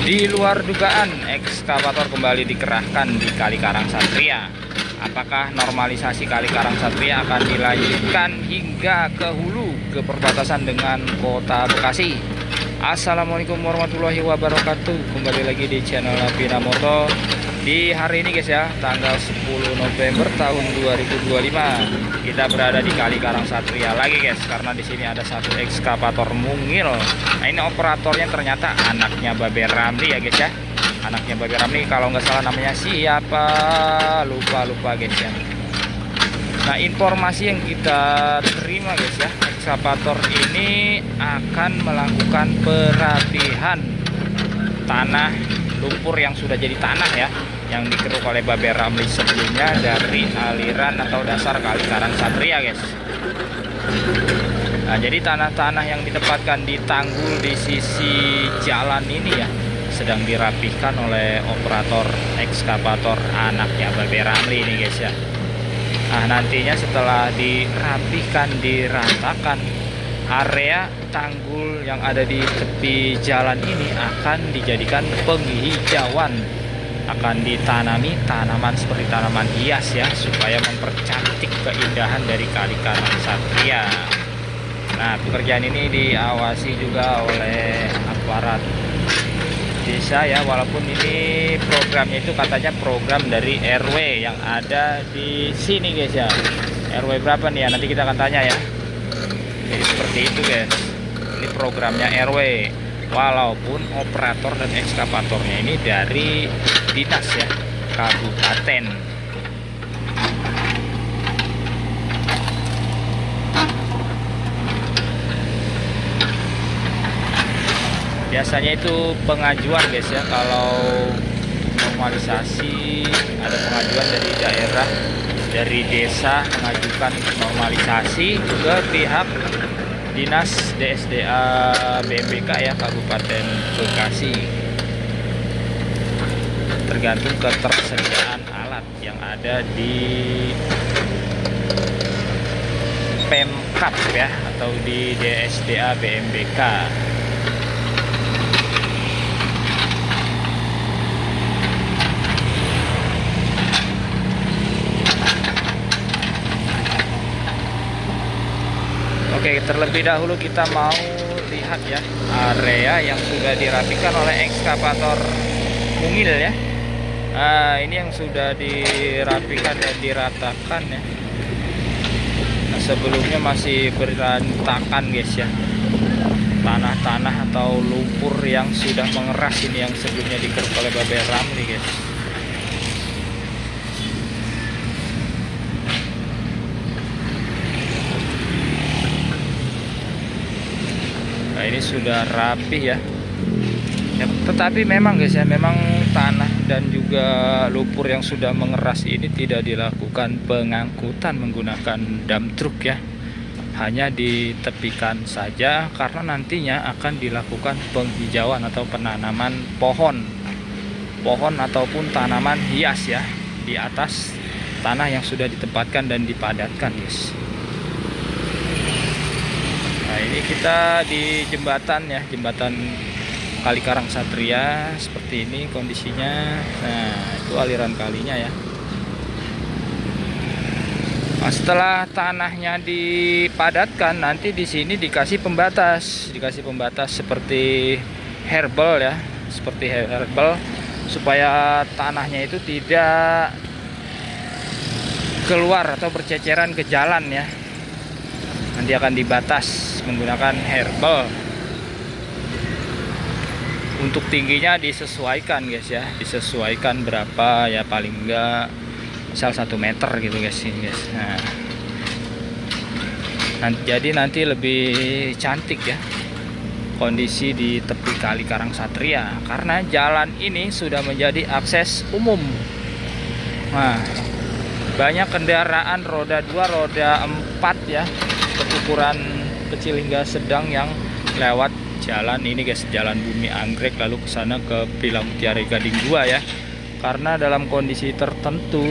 Di luar dugaan, ekskavator kembali dikerahkan di Kali Karang Satria. Apakah normalisasi Kali Karang Satria akan dilanjutkan hingga ke hulu, ke perbatasan dengan Kota Bekasi? Assalamualaikum warahmatullahi wabarakatuh. Kembali lagi di channel Lapina Moto. Di hari ini guys ya, tanggal 10 November tahun 2025, kita berada di Kali Karang Satria lagi guys, karena di sini ada satu ekskavator mungil. Nah, ini operatornya ternyata anaknya Babe Ramli ya guys ya. Anaknya Babe Ramli, kalau nggak salah namanya siapa, lupa guys ya. Nah, informasi yang kita terima guys ya, ekskavator ini akan melakukan perapihan tanah lumpur yang sudah jadi tanah ya, yang dikeruk oleh Babe Ramli sebelumnya dari aliran atau dasar Kali Karang Satria guys. Nah, jadi tanah-tanah yang ditempatkan di tanggul di sisi jalan ini ya, sedang dirapihkan oleh operator ekskavator anaknya Babe Ramli ini guys ya. Nah, nantinya setelah dirapihkan, diratakan, area tanggul yang ada di tepi jalan ini akan dijadikan penghijauan, akan ditanami tanaman seperti tanaman hias ya, supaya mempercantik keindahan dari Kali Karang Satria. Nah, pekerjaan ini diawasi juga oleh aparat desa ya, walaupun ini programnya itu katanya program dari RW yang ada di sini guys ya. RW berapa nih ya, nanti kita akan tanya ya. Jadi seperti itu guys, ini programnya RW, walaupun operator dan ekskavatornya ini dari dinas ya, kabupaten. Biasanya itu pengajuan guys ya, kalau normalisasi ada pengajuan dari daerah, dari desa mengajukan normalisasi ke pihak Dinas DSDA BMBK ya, Kabupaten Bekasi. Tergantung ketersediaan alat yang ada di Pemkap ya, atau di DSDA BMBK. Oke, terlebih dahulu kita mau lihat ya area yang sudah dirapikan oleh ekskavator mungil ya. Nah, ini yang sudah dirapikan dan diratakan ya. Nah, sebelumnya masih berantakan guys ya, tanah-tanah atau lumpur yang sudah mengeras ini, yang sebelumnya dikeruk oleh Babe Ramli guys. Nah, ini sudah rapih ya. Tetapi memang guys ya, memang tanah dan juga lumpur yang sudah mengeras ini tidak dilakukan pengangkutan menggunakan dump truck ya. Hanya ditepikan saja, karena nantinya akan dilakukan penghijauan atau penanaman pohon ataupun tanaman hias ya di atas tanah yang sudah ditempatkan dan dipadatkan guys. Nah, ini kita di jembatan ya, jembatan Kali Karang Satria, seperti ini kondisinya. Nah, itu aliran kalinya ya. Nah, setelah tanahnya dipadatkan, nanti di sini dikasih pembatas seperti herbal ya, supaya tanahnya itu tidak keluar atau berceceran ke jalan ya. Nanti akan dibatas menggunakan herbal. Untuk tingginya disesuaikan guys ya, disesuaikan berapa ya, paling enggak misal 1 meter gitu guys ini guys. Nah, jadi nanti lebih cantik ya kondisi di tepi Kali Karang Satria, karena jalan ini sudah menjadi akses umum. Nah, banyak kendaraan roda 2, roda 4 ya, berukuran kecil hingga sedang yang lewat jalan ini guys, jalan Bumi Anggrek lalu ke sana ke Villa Mutiara Gading 2 ya. Karena dalam kondisi tertentu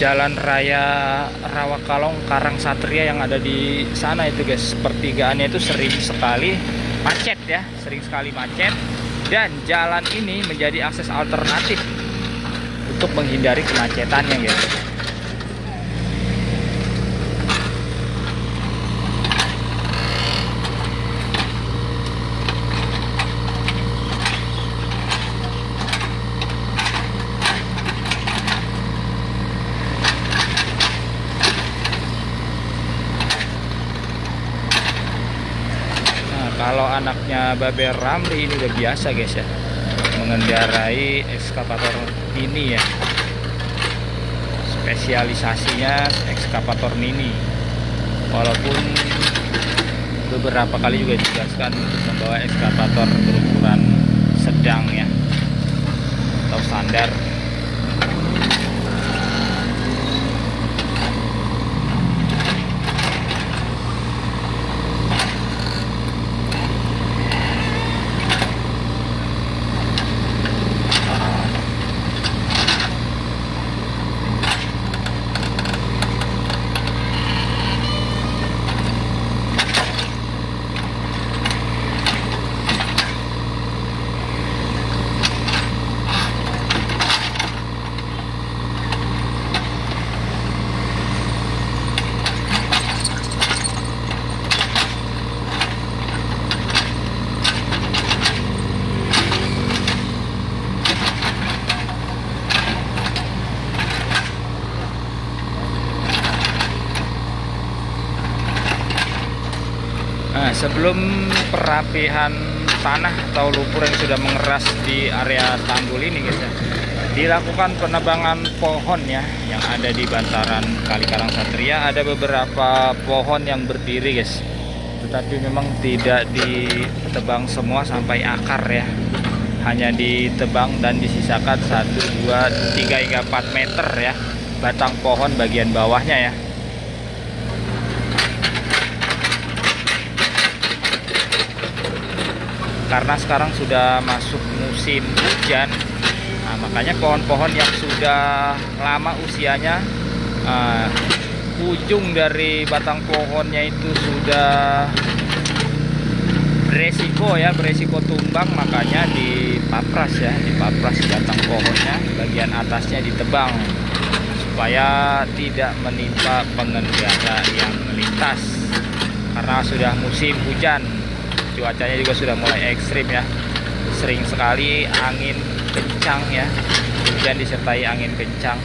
jalan raya Rawakalong Karang Satria yang ada di sana itu guys, pertigaannya itu sering sekali macet ya, Dan jalan ini menjadi akses alternatif untuk menghindari kemacetannya, guys. Kalau anaknya Babe Ramli ini udah biasa guys ya, mengendarai ekskavator ini ya. Spesialisasinya ekskavator mini. Walaupun beberapa kali juga ditugaskan untuk membawa ekskavator berukuran sedang ya, atau standar. Nah, sebelum perapihan tanah atau lumpur yang sudah mengeras di area tanggul ini guys ya, dilakukan penebangan pohon ya yang ada di bantaran Kali Karangsatria. Ada beberapa pohon yang berdiri guys, tetapi memang tidak ditebang semua sampai akar ya, hanya ditebang dan disisakan 1, 2, 3 hingga 4 meter ya batang pohon bagian bawahnya ya. Karena sekarang sudah masuk musim hujan, nah, makanya pohon-pohon yang sudah lama usianya, ujung dari batang pohonnya itu sudah beresiko tumbang, makanya dipapras ya, dipapras batang pohonnya, bagian atasnya ditebang supaya tidak menimpa pengendara yang melintas. Karena sudah musim hujan, cuacanya juga sudah mulai ekstrim ya, sering sekali angin kencang ya, hujan disertai angin kencang.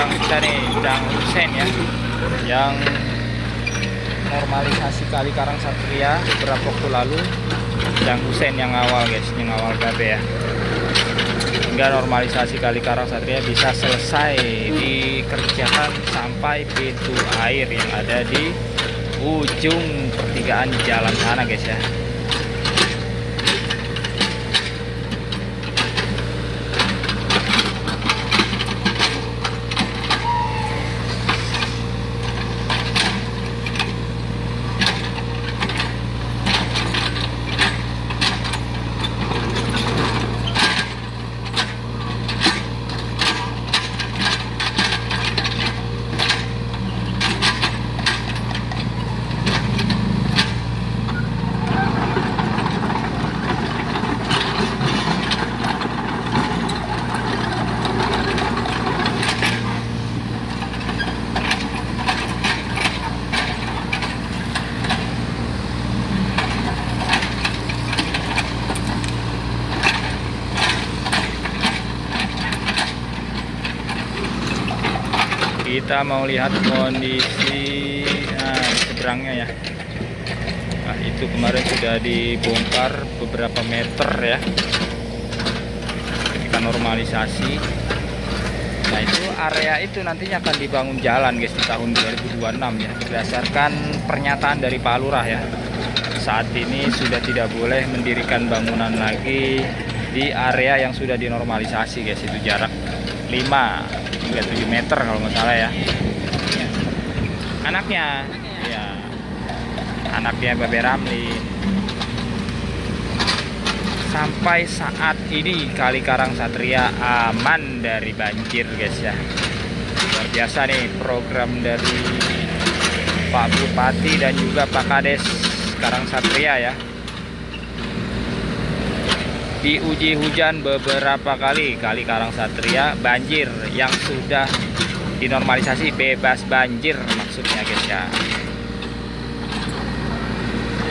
Kita nih Cang Husein ya, yang normalisasi Kali Karangsatria beberapa waktu lalu. Cang Husein yang awal guys, yang awal Babe ya, hingga normalisasi Kali Karangsatria bisa selesai dikerjakan sampai pintu air yang ada di ujung pertigaan jalan sana guys ya. Kita mau lihat kondisi seberangnya ya. Nah, itu kemarin sudah dibongkar beberapa meter ya. Kita normalisasi. Nah, itu area itu nantinya akan dibangun jalan guys di tahun 2026 ya. Berdasarkan pernyataan dari Pak Lurah ya. Saat ini sudah tidak boleh mendirikan bangunan lagi di area yang sudah dinormalisasi guys. Itu jarak 5 hingga 7 meter kalau nggak salah ya. Anaknya ya, anaknya Babe Ramli. Sampai saat ini Kali Karang Satria aman dari banjir guys ya. Luar biasa nih program dari Pak Bupati dan juga Pak Kades Karang Satria ya. Diuji hujan beberapa kali Kali Karang Satria banjir, yang sudah dinormalisasi bebas banjir maksudnya guys ya.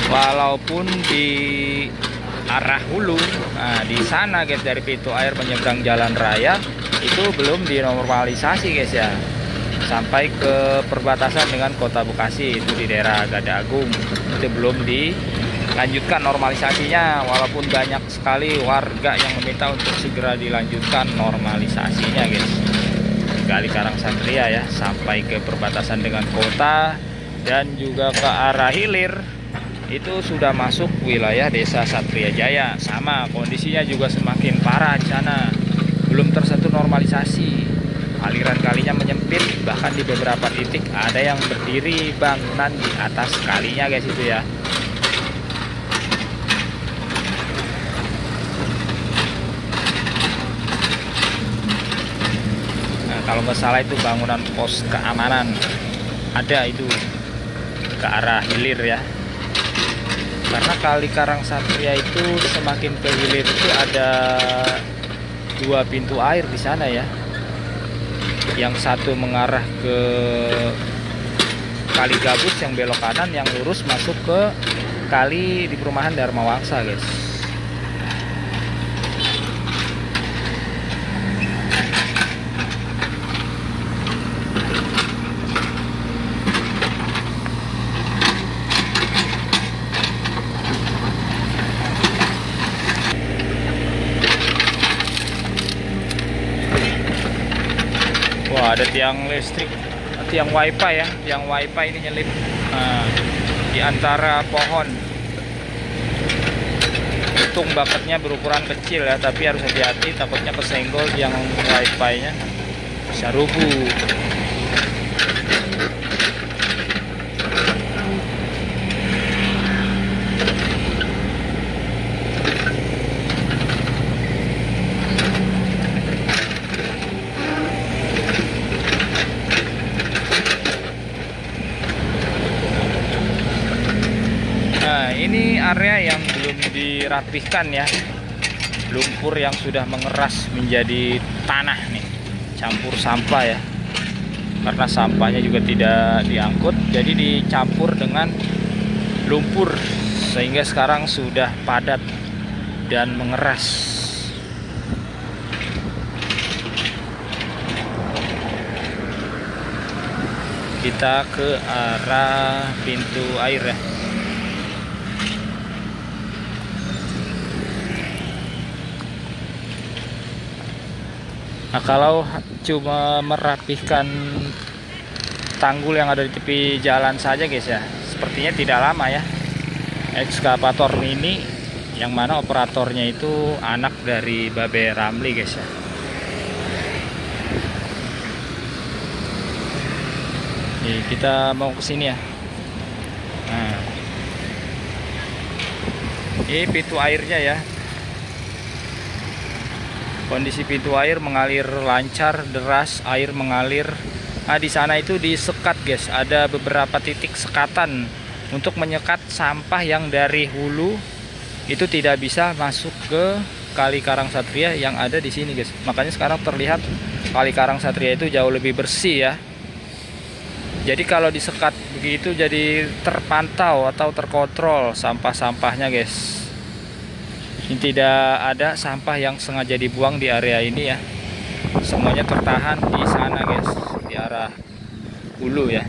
Walaupun di arah hulu, nah di sana guys, dari pintu air menyeberang jalan raya itu belum dinormalisasi guys ya, sampai ke perbatasan dengan Kota Bekasi itu di daerah Gada Agung itu belum dilanjutkan normalisasinya, walaupun banyak sekali warga yang meminta untuk segera dilanjutkan normalisasinya guys. Kali Karang Satria ya, sampai ke perbatasan dengan kota dan juga ke arah hilir itu sudah masuk wilayah Desa Satria Jaya. Sama kondisinya juga semakin parah di sana, belum tersentuh normalisasi. Aliran kalinya menyempit, bahkan di beberapa titik ada yang berdiri bangunan di atas kalinya guys itu ya. Nah, kalau nggak salah itu bangunan pos keamanan ada itu ke arah hilir ya. Karena Kali Karang Satria itu semakin ke hilir itu ada 2 pintu air di sana ya. Yang satu mengarah ke Kali Gabus yang belok kanan, yang lurus masuk ke kali di perumahan Dharma Wangsa guys. Wah, ada tiang listrik, tiang wifi ya, tiang wifi ini nyelip di antara pohon. Untung bakatnya berukuran kecil ya, tapi harus hati-hati takutnya kesenggol tiang wifi-nya, bisa rubuh. Ini area yang belum dirapihkan ya, lumpur yang sudah mengeras menjadi tanah nih, campur sampah ya, karena sampahnya juga tidak diangkut, jadi dicampur dengan lumpur sehingga sekarang sudah padat dan mengeras. Kita ke arah pintu air ya. Nah, kalau cuma merapihkan tanggul yang ada di tepi jalan saja guys ya, sepertinya tidak lama ya. Ekskavator mini yang mana operatornya itu anak dari Babe Ramli guys ya. Nih, kita mau ke sini ya. Nah, ini pintu airnya ya. Kondisi pintu air mengalir lancar, deras, air mengalir. Nah, di sana itu disekat guys, ada beberapa titik sekatan untuk menyekat sampah yang dari hulu itu tidak bisa masuk ke Kali Karang Satria yang ada di sini guys. Makanya sekarang terlihat Kali Karang Satria itu jauh lebih bersih ya. Jadi kalau disekat begitu jadi terpantau atau terkontrol sampah-sampahnya guys. Tidak ada sampah yang sengaja dibuang di area ini ya. Semuanya tertahan di sana guys, di arah hulu ya.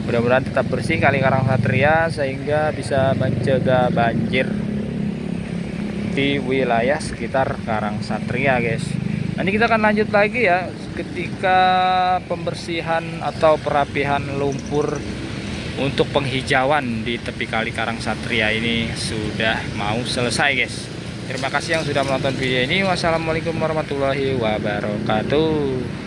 Mudah-mudahan tetap bersih Kali Karangsatria sehingga bisa mencegah banjir di wilayah sekitar Karangsatria, guys. Nanti kita akan lanjut lagi ya ketika pembersihan atau perapihan lumpur untuk penghijauan di tepi Kali Karangsatria ini sudah mau selesai, guys. Terima kasih yang sudah menonton video ini. Wassalamualaikum warahmatullahi wabarakatuh.